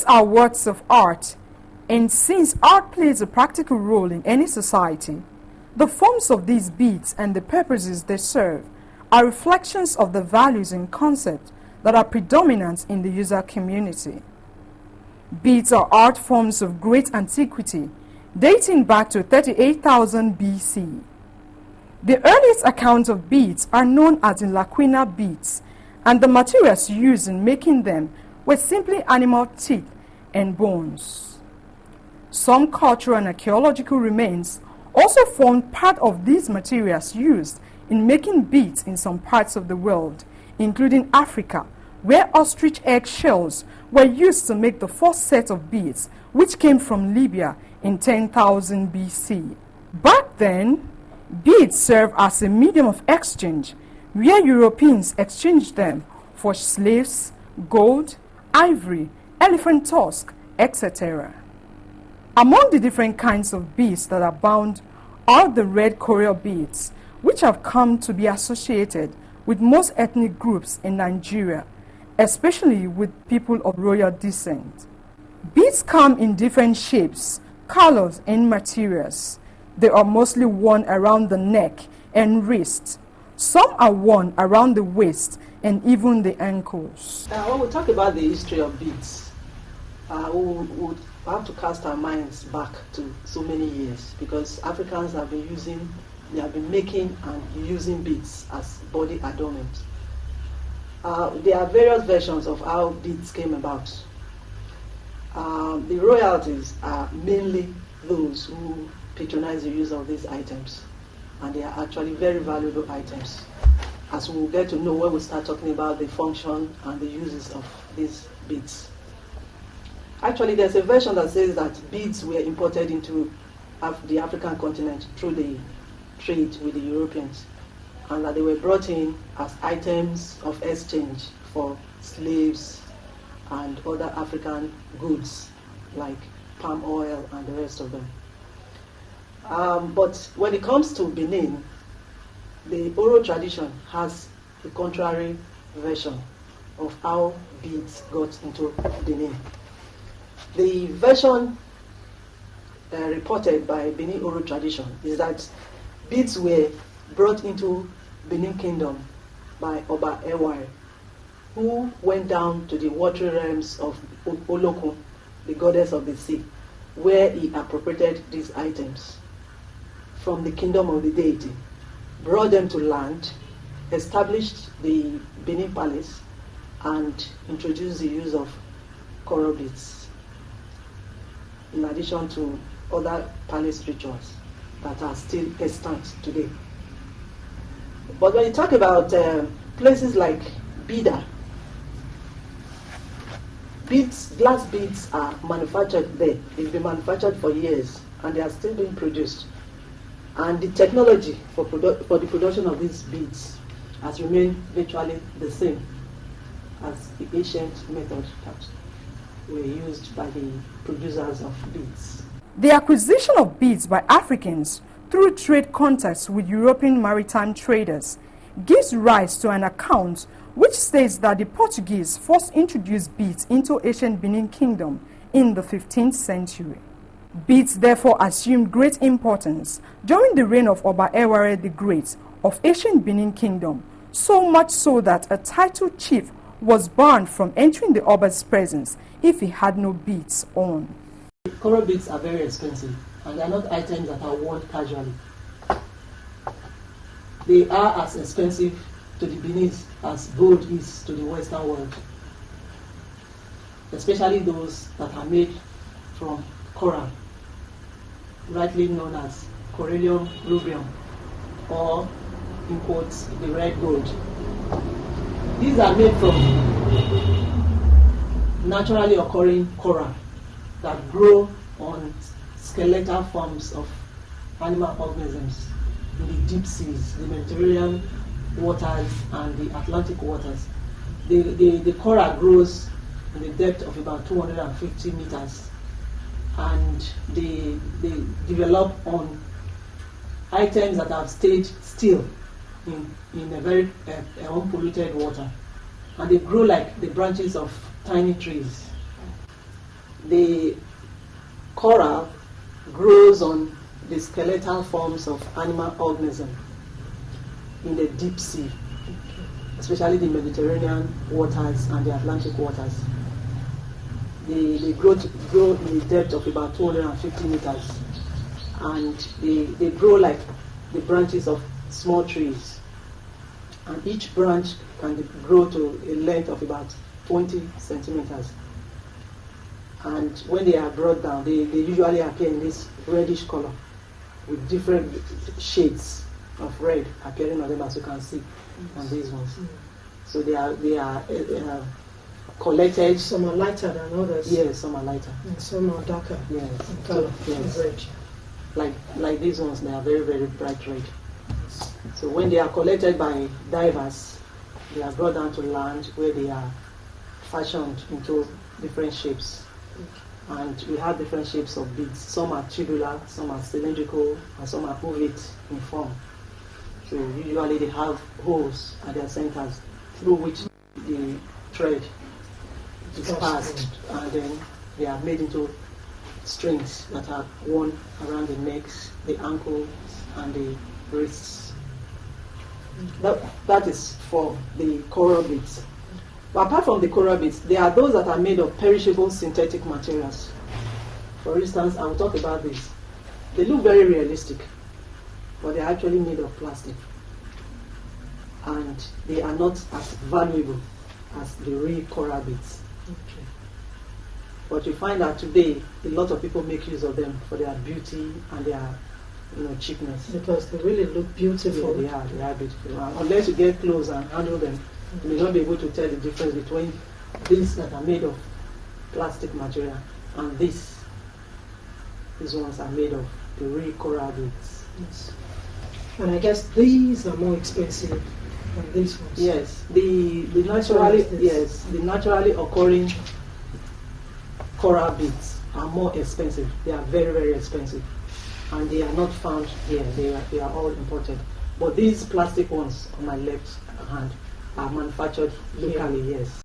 Beads are works of art, and since art plays a practical role in any society, the forms of these beads and the purposes they serve are reflections of the values and concepts that are predominant in the user community. Beads are art forms of great antiquity, dating back to 38,000 BC. The earliest accounts of beads are known as laquina beads, and the materials used in making them were simply animal teeth and bones. Some cultural and archaeological remains also formed part of these materials used in making beads in some parts of the world, including Africa, where ostrich egg shells were used to make the first set of beads, which came from Libya in 10,000 BC. Back then, beads served as a medium of exchange, where Europeans exchanged them for slaves, gold, ivory, elephant tusk, etc. Among the different kinds of beads that are bound are the red coral beads, which have come to be associated with most ethnic groups in Nigeria, especially with people of royal descent. Beads come in different shapes, colors, and materials. They are mostly worn around the neck and wrist. Some are worn around the waist and even the ankles. When we talk about the history of beads, we have to cast our minds back to so many years, because Africans have been making and using beads as body adornment. There are various versions of how beads came about. The royalties are mainly those who patronize the use of these items, and they are actually very valuable items, as we will get to know when we start talking about the function and the uses of these beads. Actually, there's a version that says that beads were imported into the African continent through the trade with the Europeans, and that they were brought in as items of exchange for slaves and other African goods like palm oil and the rest of them. But when it comes to Benin, the oral tradition has a contrary version of how beads got into Benin. The version reported by Benin oral tradition is that beads were brought into Benin Kingdom by Oba Eware, who went down to the watery realms of Olokun, the goddess of the sea, where he appropriated these items from the kingdom of the deity, brought them to land, established the Benin Palace, and introduced the use of coral beads, in addition to other palace rituals that are still extant today. But when you talk about places like Bida, glass beads are manufactured there. They've been manufactured for years, and they are still being produced. And the technology for the production of these beads has remained virtually the same as the ancient methods that were used by the producers of beads. The acquisition of beads by Africans through trade contacts with European maritime traders gives rise to an account which states that the Portuguese first introduced beads into ancient Benin Kingdom in the 15th century. Beads therefore assumed great importance during the reign of Oba Eware the Great of ancient Benin Kingdom, so much so that a titled chief was banned from entering the Oba's presence if he had no beads on. Coral beads are very expensive, and they are not items that are worn casually. They are as expensive to the Beninese as gold is to the Western world, especially those that are made from coral, rightly known as Corallium rubium, or in quotes, the red gold. These are made from naturally occurring coral that grow on skeletal forms of animal organisms in the deep seas, the Mediterranean waters and the Atlantic waters. The coral grows in the depth of about 250 meters, and they develop on items that have stayed still in a very unpolluted water, and they grow like the branches of tiny trees. The coral grows on the skeletal forms of animal organisms in the deep sea, especially the Mediterranean waters and the Atlantic waters. They grow in a depth of about 250 meters, and they grow like the branches of small trees. And each branch can grow to a length of about 20 centimeters. And when they are brought down, they usually appear in this reddish color with different shades of red appearing on them, as you can see on these ones. So they are collected. Some are lighter than others. Yes, some are lighter. And some are darker. Yes. In color. Yes. Red. Like these ones, they are very, very bright red. So when they are collected by divers, they are brought down to land where they are fashioned into different shapes. And we have different shapes of beads. Some are tubular, some are cylindrical, and some are ovate in form. So usually they have holes at their centers through which the thread is passed, and then they are made into strings that are worn around the necks, the ankles, and the wrists. That is for the coral beads. But apart from the coral beads, there are those that are made of perishable synthetic materials. For instance, I will talk about this. They look very realistic, but they are actually made of plastic. And they are not as valuable as the real coral beads. Okay. But you find that today, a lot of people make use of them for their beauty and their cheapness. Because they really look beautiful. Yeah, they are beautiful. Unless you get close and handle them, you may not be able to tell the difference between these that are made of plastic material and these ones are made of the real coral beads. Yes. And I guess these are more expensive than these ones. Yes, the naturally occurring coral beads are more expensive. They are very, very expensive, and they are not found here. They are all imported. But these plastic ones on my left hand are manufactured locally. Yes.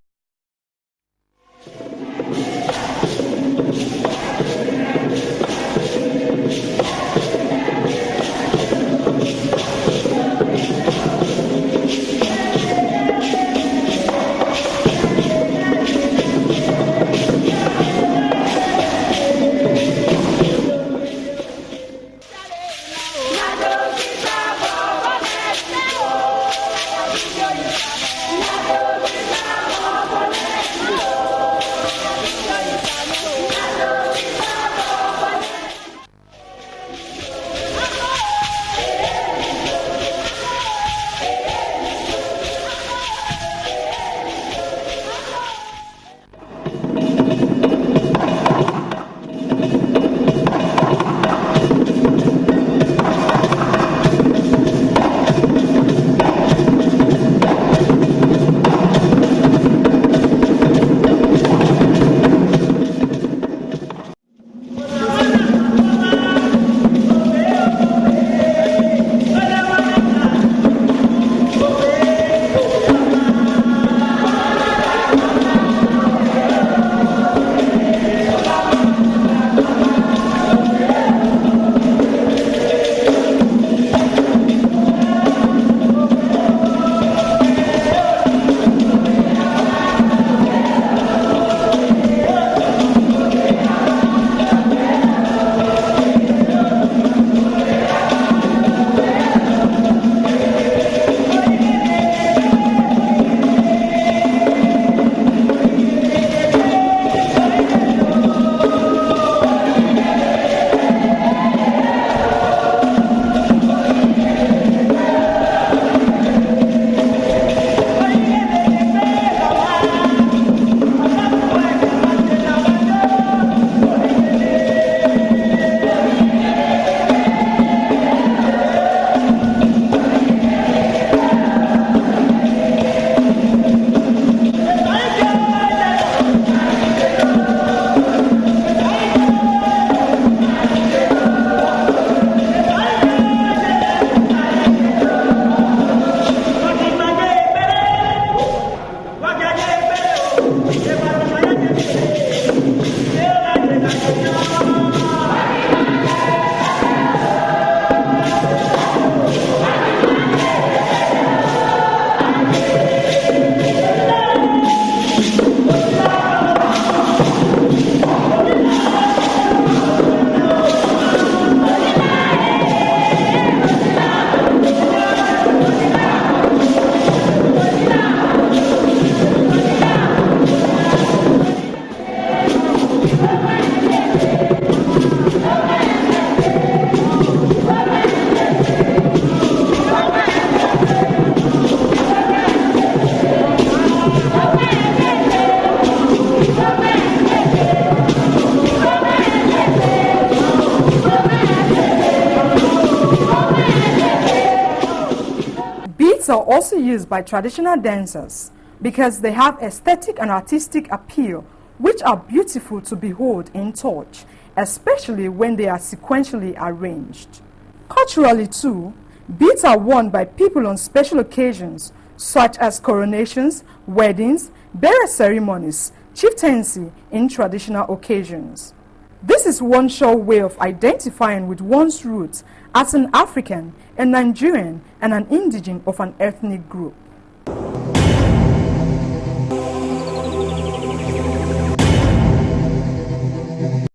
Beads are also used by traditional dancers because they have aesthetic and artistic appeal, which are beautiful to behold and touch, especially when they are sequentially arranged. Culturally too, beads are worn by people on special occasions such as coronations, weddings, burial ceremonies, chieftaincy, and traditional occasions. This is one sure way of identifying with one's roots as an African, a Nigerian, and an indigene of an ethnic group.